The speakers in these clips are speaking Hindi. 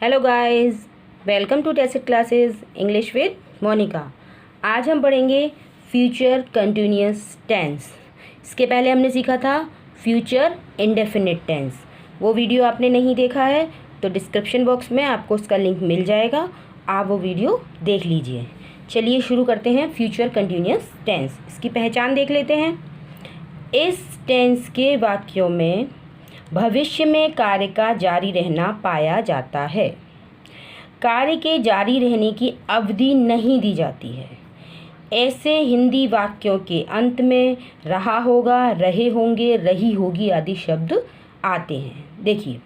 Hello guys, welcome to Tacit classes English with Monica. आज हम पढ़ेंगे फ्यूचर कंटिन्यूअस टेंस। इसके पहले हमने सीखा था फ्यूचर इंडेफिनिट टेंस। वो वीडियो आपने नहीं देखा है तो डिस्क्रिप्शन बॉक्स में आपको उसका लिंक मिल जाएगा, आप वो वीडियो देख लीजिए। चलिए शुरू करते हैं फ्यूचर कंटिन्यूअस टेंस। इसकी पहचान देख लेते हैं। इस टेंस के वाक्यों में भविष्य में कार्य का जारी रहना पाया जाता है। कार्य के जारी रहने की अवधि नहीं दी जाती है। ऐसे हिंदी वाक्यों के अंत में रहा होगा, रहे होंगे, रही होगी आदि शब्द आते हैं। देखिए,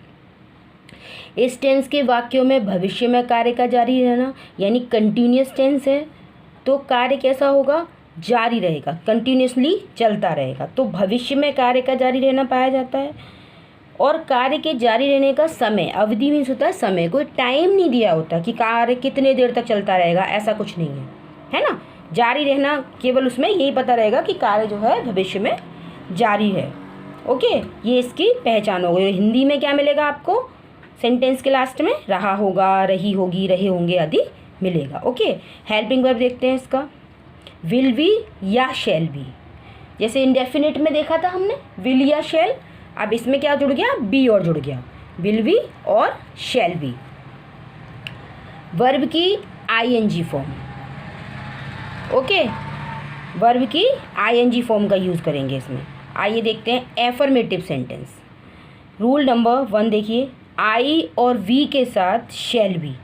इस टेंस के वाक्यों में भविष्य में कार्य का जारी रहना यानी कंटिन्यूअस टेंस है, तो कार्य कैसा होगा? जारी रहेगा, कंटिन्यूअसली चलता रहेगा। तो भविष्य में कार्य का जारी रहना पाया जाता है। और कार्य के जारी रहने का समय, अवधि मीन्स होता है समय, कोई टाइम नहीं दिया होता कि कार्य कितने देर तक चलता रहेगा, ऐसा कुछ नहीं है ना। जारी रहना केवल उसमें यही पता रहेगा कि कार्य जो है भविष्य में जारी है। ओके, ये इसकी पहचान हो गई। हिंदी में क्या मिलेगा आपको? सेंटेंस के लास्ट में रहा होगा, रही होगी, रहे होंगे आदि मिलेगा। ओके, हेल्पिंग वर्ब देखते हैं इसका। विल बी या शैल बी। जैसे इंडेफिनिट में देखा था हमने विल या शैल, अब इसमें क्या जुड़ गया? बी और जुड़ गया, विल बी और शैल बी। वर्ब की आईएनजी फॉर्म। ओके, वर्ब की आईएनजी फॉर्म का यूज़ करेंगे इसमें। आइए देखते हैं एफर्मेटिव सेंटेंस। रूल नंबर 1 देखिए, आई और वी के साथ शैल बी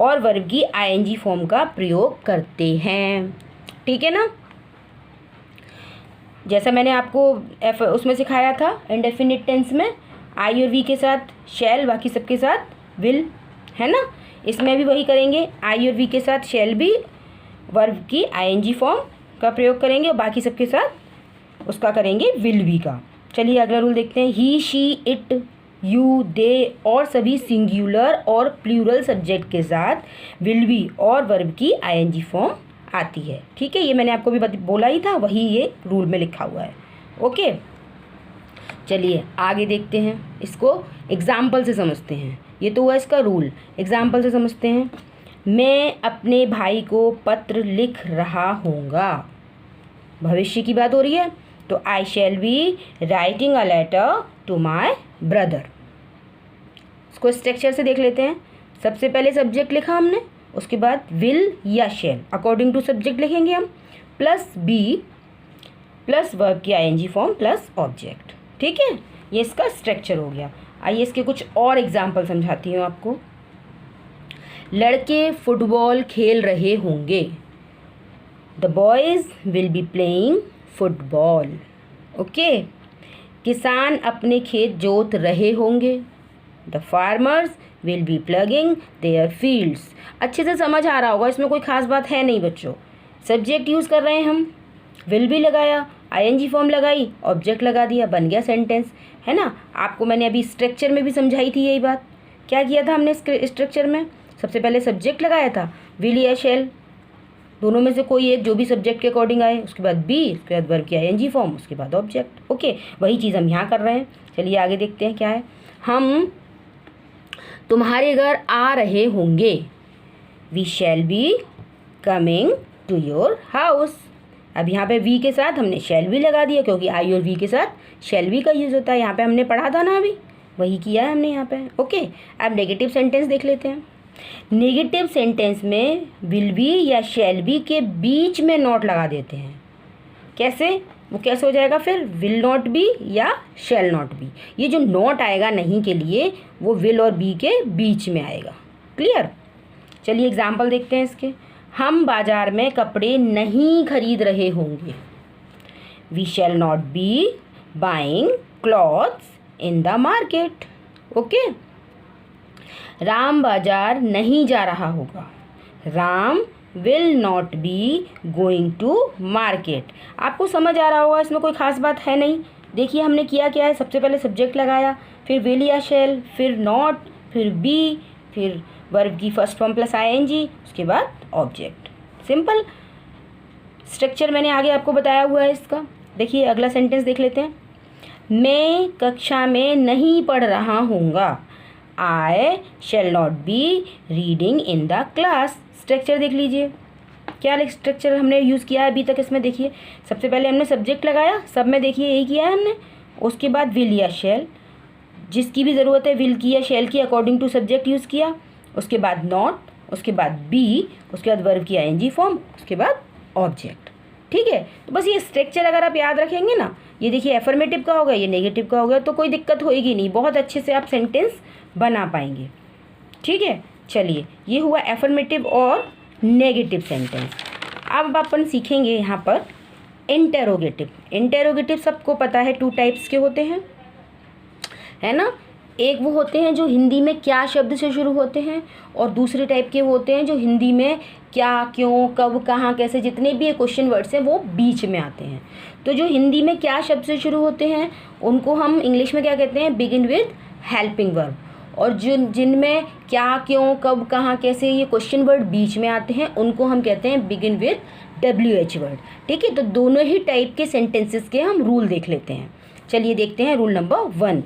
और वर्ब की आईएनजी फॉर्म का प्रयोग करते हैं। ठीक है ना, जैसा मैंने आपको उसमें सिखाया था इंडेफिनिट टेंस में आई और वी के साथ शैल, बाकी सबके साथ विल, है ना। इसमें भी वही करेंगे, आई और वी के साथ शैल बी, वर्ब की आईएनजी फॉर्म का प्रयोग करेंगे और बाकी सबके साथ उसका करेंगे विल बी का। चलिए अगला रूल देखते हैं। ही, शी, इट, यू, दे और सभी सिंगुलर और प्लूरल सब्जेक्ट के साथ विल बी और वर्ब की आईएनजी फॉर्म आती है। ठीक है, ये मैंने आपको भी बोला ही था, वही ये रूल में लिखा हुआ है। ओके, चलिए आगे देखते हैं। इसको एग्जाम्पल से समझते हैं। ये तो हुआ इसका रूल, एग्जाम्पल से समझते हैं। मैं अपने भाई को पत्र लिख रहा हूँगा, भविष्य की बात हो रही है, तो I shall be writing a letter to my brother. इसको स्ट्रक्चर से देख लेते हैं। सबसे पहले सब्जेक्ट लिखा हमने, उसके बाद विल या शैल अकॉर्डिंग टू सब्जेक्ट लिखेंगे हम, प्लस बी प्लस वर्ब की आईएनजी फॉर्म प्लस ऑब्जेक्ट। ठीक है, ये इसका स्ट्रक्चर हो गया। आइए इसके कुछ और एग्जाम्पल समझाती हूँ आपको। लड़के फुटबॉल खेल रहे होंगे, the boys will be playing football. Okay, किसान अपने खेत जोत रहे होंगे, the farmers will be plugging there fields. अच्छे से समझ आ रहा होगा, इसमें कोई खास बात है नहीं बच्चों। सब्जेक्ट यूज़ कर रहे हैं हम, विल भी लगाया, आईएनजी फॉर्म लगाई, ऑब्जेक्ट लगा दिया, बन गया सेंटेंस, है ना। आपको मैंने अभी स्ट्रक्चर में भी समझाई थी यही बात। क्या किया था हमने स्ट्रक्चर में? सबसे पहले सब्जेक्ट लगाया था, विल या शैल, दोनों में से कोई एक जो भी सब्जेक्ट के अकॉर्डिंग आए, उसके बाद बी, उसके बाद वर्ब की आईएनजी फॉर्म, उसके बाद ऑब्जेक्ट। ओके, वही चीज़ हम यहाँ कर रहे हैं। चलिए आगे देखते हैं क्या है। हम तुम्हारे घर आ रहे होंगे, we shall be coming to your house. अब यहाँ पे वी के साथ हमने शैल बी लगा दिया, क्योंकि आई और वी के साथ शैल बी का यूज़ होता है। यहाँ पे हमने पढ़ा था ना, अभी वही किया है हमने यहाँ पे। ओके, अब नेगेटिव सेंटेंस देख लेते हैं। नेगेटिव सेंटेंस में विल बी या शैल बी के बीच में नॉट लगा देते हैं। कैसे? वो कैसे हो जाएगा फिर? विल नॉट बी या शैल नॉट बी। ये जो नॉट आएगा नहीं के लिए, वो विल और बी के बीच में आएगा। क्लियर? चलिए एग्जाम्पल देखते हैं इसके। हम बाजार में कपड़े नहीं खरीद रहे होंगे, we shall not be buying clothes in the market. Okay, Ram बाजार नहीं जा रहा होगा, Ram will not be going to market. आपको समझ आ रहा होगा, इसमें कोई खास बात है नहीं। देखिए हमने किया क्या है, सबसे पहले सब्जेक्ट लगाया, फिर विल या शैल, फिर नॉट, फिर बी, फिर वर्ब की फर्स्ट फॉर्म प्लस आईएनजी, उसके बाद ऑब्जेक्ट। सिंपल स्ट्रक्चर मैंने आगे आपको बताया हुआ है इसका। देखिए अगला सेंटेंस देख लेते हैं। मैं कक्षा में नहीं पढ़ रहा हूँगा, I shall not be reading in the class. Structure देख लीजिए, क्या स्ट्रक्चर हमने यूज़ किया है अभी तक इसमें। देखिए सबसे पहले हमने सब्जेक्ट लगाया, सब में देखिए यही किया है हमने। उसके बाद विल या शैल, जिसकी भी ज़रूरत है विल की या शैल की अकॉर्डिंग टू सब्जेक्ट यूज़ किया। उसके बाद नॉट, उसके बाद बी, उसके बाद वर्ब की आईएनजी फॉर्म, उसके बाद ऑब्जेक्ट। ठीक है, तो बस ये स्ट्रक्चर अगर आप याद रखेंगे ना, ये देखिए एफर्मेटिव का हो गया, ये नेगेटिव का हो गया, तो कोई दिक्कत होएगी नहीं, बहुत अच्छे से आप सेंटेंस बना पाएंगे। ठीक है, चलिए ये हुआ एफर्मेटिव और नेगेटिव सेंटेंस। अब अपन सीखेंगे यहाँ पर इंटेरोगेटिव। इंटेरोगेटिव सबको पता है 2 टाइप्स के होते हैं, है ना। एक वो होते हैं जो हिंदी में क्या शब्द से शुरू होते हैं, और दूसरे टाइप के वो होते हैं जो हिंदी में क्या, क्यों, कब, कहाँ, कैसे, जितने भी ये क्वेश्चन वर्ड्स हैं वो बीच में आते हैं। तो जो हिंदी में क्या शब्द से शुरू होते हैं उनको हम इंग्लिश में क्या कहते हैं, बिगिन विद हेल्पिंग वर्ब। और जिनमें क्या, क्यों, कब, कहाँ, कैसे ये क्वेश्चन वर्ड बीच में आते हैं उनको हम कहते हैं बिगिन विद WH वर्ड। ठीक है, तो दोनों ही टाइप के सेंटेंसेस के हम रूल देख लेते हैं। चलिए देखते हैं रूल नंबर 1।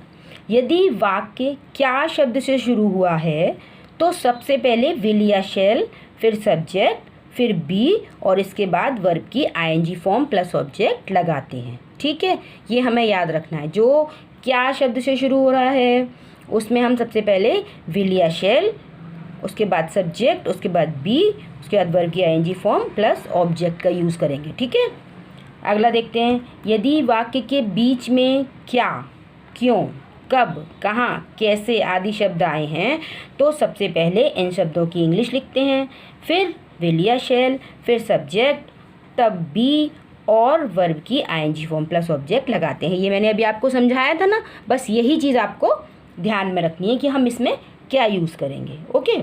यदि वाक्य क्या शब्द से शुरू हुआ है तो सबसे पहले विल या शैल, फिर सब्जेक्ट, फिर बी, और इसके बाद वर्ब की आईएनजी फॉर्म प्लस ऑब्जेक्ट लगाते हैं। ठीक है, ये हमें याद रखना है। जो क्या शब्द से शुरू हो रहा है उसमें हम सबसे पहले विल या शैल, उसके बाद सब्जेक्ट, उसके बाद बी, उसके बाद वर्ब की आईएनजी फॉर्म प्लस ऑब्जेक्ट का यूज़ करेंगे। ठीक है, अगला देखते हैं। यदि वाक्य के बीच में क्या, क्यों, कब, कहाँ, कैसे आदि शब्द आए हैं तो सबसे पहले इन शब्दों की इंग्लिश लिखते हैं, फिर विल या शैल, फिर सब्जेक्ट, तब बी और वर्ब की आईएनजी फॉर्म प्लस ऑब्जेक्ट लगाते हैं। ये मैंने अभी आपको समझाया था ना, बस यही चीज़ आपको ध्यान में रखनी है कि हम इसमें क्या यूज़ करेंगे। ओके,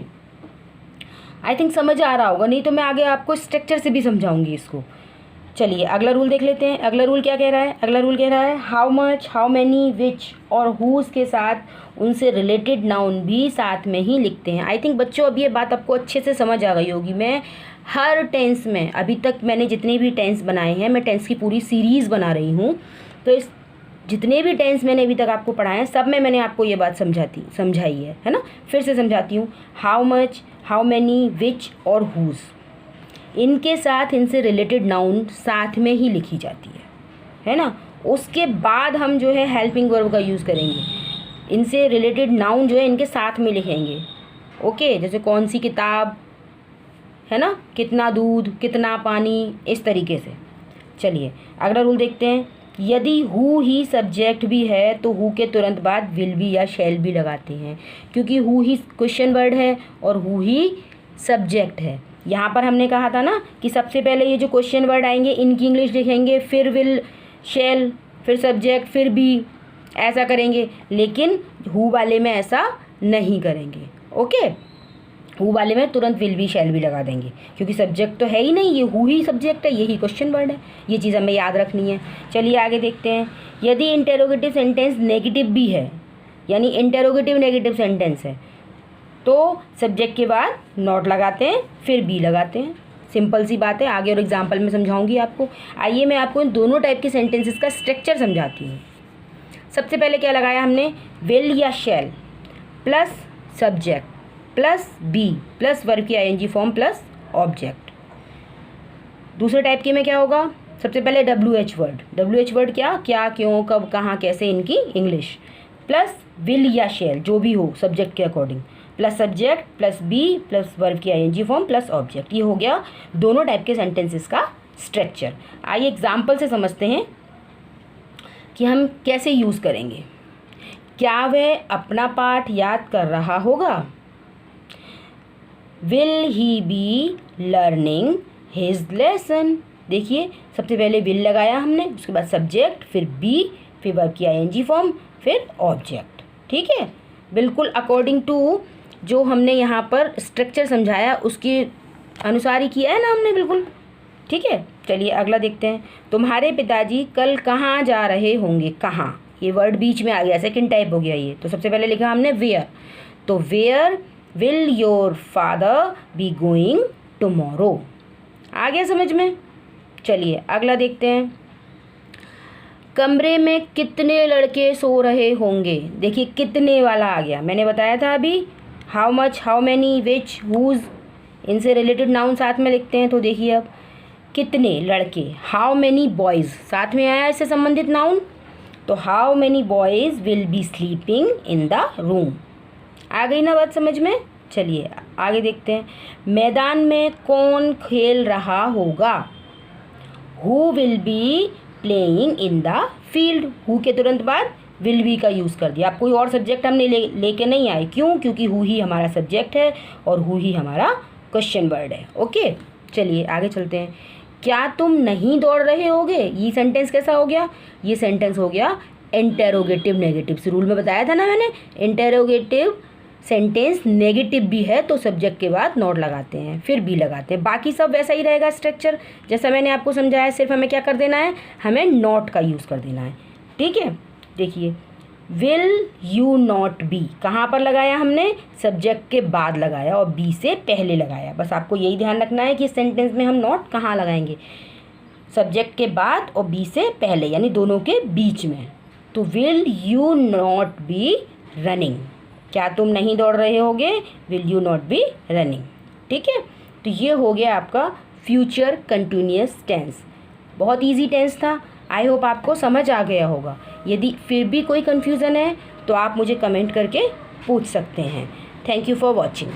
आई थिंक समझ आ रहा होगा, नहीं तो मैं आगे आपको स्ट्रक्चर से भी समझाऊंगी इसको। चलिए अगला रूल देख लेते हैं। अगला रूल क्या कह रहा है? अगला रूल कह रहा है हाउ मच, हाउ मैनी, विच और हुज के साथ उनसे रिलेटेड नाउन भी साथ में ही लिखते हैं। आई थिंक बच्चों अब ये बात आपको अच्छे से समझ आ गई होगी। मैं हर टेंस में, अभी तक मैंने जितने भी टेंस बनाए हैं, मैं टेंस की पूरी सीरीज़ बना रही हूँ, तो इस जितने भी टेंस मैंने अभी तक आपको पढ़ाए हैं सब में मैंने आपको ये बात समझाई है ना। फिर से समझाती हूँ। हाउ मच, हाउ मैनी, विच और हुज, इनके साथ इनसे रिलेटेड नाउन साथ में ही लिखी जाती है ना। उसके बाद हम जो है हेल्पिंग वर्ब का यूज़ करेंगे। इनसे रिलेटेड नाउन जो है इनके साथ में लिखेंगे। ओके, जैसे कौन सी किताब, है ना, कितना दूध, कितना पानी, इस तरीके से। चलिए अगला रूल देखते हैं। यदि हु ही सब्जेक्ट भी है तो हु के तुरंत बाद विल भी या शैल भी लगाते हैं, क्योंकि हु ही क्वेश्चन वर्ड है और हु ही सब्जेक्ट है। यहाँ पर हमने कहा था ना कि सबसे पहले ये जो क्वेश्चन वर्ड आएंगे इनकी इंग्लिश लिखेंगे, फिर विल, शैल, फिर सब्जेक्ट, फिर बी, ऐसा करेंगे। लेकिन हु वाले में ऐसा नहीं करेंगे। ओके, हु वाले में तुरंत विल भी शैल भी लगा देंगे, क्योंकि सब्जेक्ट तो है ही नहीं, ये हु ही सब्जेक्ट है, यही क्वेश्चन वर्ड है। ये चीज़ हमें याद रखनी है। चलिए आगे देखते हैं। यदि इंटेरोगेटिव सेंटेंस नेगेटिव भी है, यानी इंटेरोगेटिव नेगेटिव सेंटेंस है, तो सब्जेक्ट के बाद नॉट लगाते हैं, फिर बी लगाते हैं। सिंपल सी बात है, आगे और एग्जाम्पल में समझाऊंगी आपको। आइए मैं आपको इन दोनों टाइप के सेंटेंसेस का स्ट्रक्चर समझाती हूँ। सबसे पहले क्या लगाया हमने, विल या shall plus subject plus be plus verb की आईएनजी फॉर्म प्लस ऑब्जेक्ट। दूसरे टाइप के में क्या होगा, सबसे पहले WH वर्ड। WH वर्ड क्या, क्या, क्यों, कब, कहाँ, कैसे, इनकी इंग्लिश, प्लस विल या शैल जो भी हो सब्जेक्ट के according, plus subject plus be plus verb की आईएनजी फॉर्म प्लस ऑब्जेक्ट। ये हो गया दोनों टाइप के सेंटेंसेस का स्ट्रक्चर। आइए एग्जाम्पल से समझते हैं कि हम कैसे यूज़ करेंगे। क्या वह अपना पाठ याद कर रहा होगा? Will he be learning his lesson. देखिए सबसे पहले विल लगाया हमने, उसके बाद सब्जेक्ट, फिर बी, फिर वर्ब की आईएनजी फॉर्म, फिर ऑब्जेक्ट। ठीक है, बिल्कुल अकॉर्डिंग टू जो हमने यहाँ पर स्ट्रक्चर समझाया उसके अनुसार ही किया है ना हमने, बिल्कुल। ठीक है, चलिए अगला देखते हैं। तुम्हारे पिताजी कल कहाँ जा रहे होंगे? कहाँ, ये वर्ड बीच में आ गया, सेकंड टाइप हो गया ये। तो सबसे पहले लिखा हमने वेयर, तो where will your father be going tomorrow. आ गया समझ में? चलिए अगला देखते हैं। कमरे में कितने लड़के सो रहे होंगे। देखिए कितने वाला आ गया, मैंने बताया था अभी how much, how many, which, whose, इनसे रिलेटेड नाउन साथ में लिखते हैं। तो देखिए अब कितने लड़के, हाउ मैनी बॉयज़ साथ में आया इससे संबंधित नाउन, तो how many boys will be sleeping in the room. आ गई ना बात समझ में। चलिए आगे देखते हैं। मैदान में कौन खेल रहा होगा। Who will be playing in the field. Who के तुरंत बाद विल बी का यूज़ कर दिया। आप कोई और सब्जेक्ट हमने लेके नहीं आए, क्यों, क्योंकि हु ही हमारा सब्जेक्ट है और हु ही हमारा क्वेश्चन वर्ड है। ओके चलिए आगे चलते हैं। क्या तुम नहीं दौड़ रहे होगे, ये सेंटेंस कैसा हो गया, ये सेंटेंस हो गया इंटेरोगेटिव नेगेटिव। से रूल में बताया था ना मैंने, इंटेरोगेटिव सेंटेंस नेगेटिव भी है तो सब्जेक्ट के बाद नॉट लगाते हैं, फिर बी लगाते हैं। बाकी सब वैसा ही रहेगा स्ट्रक्चर जैसा मैंने आपको समझाया, सिर्फ हमें क्या कर देना है, हमें नॉट का यूज़ कर देना है। ठीक है, देखिए विल यू नॉट बी कहाँ पर लगाया हमने, सब्जेक्ट के बाद लगाया और बी से पहले लगाया। बस आपको यही ध्यान रखना है कि सेंटेंस में हम नॉट कहाँ लगाएंगे, सब्जेक्ट के बाद और बी से पहले, यानी दोनों के बीच में। तो will you not be running, क्या तुम नहीं दौड़ रहे होगे, will you not be running. ठीक है, तो ये हो गया आपका फ्यूचर कंटिन्यूअस टेंस। बहुत इजी टेंस था, आई होप आपको समझ आ गया होगा। यदि फिर भी कोई कन्फ्यूज़न है तो आप मुझे कमेंट करके पूछ सकते हैं। Thank you for watching.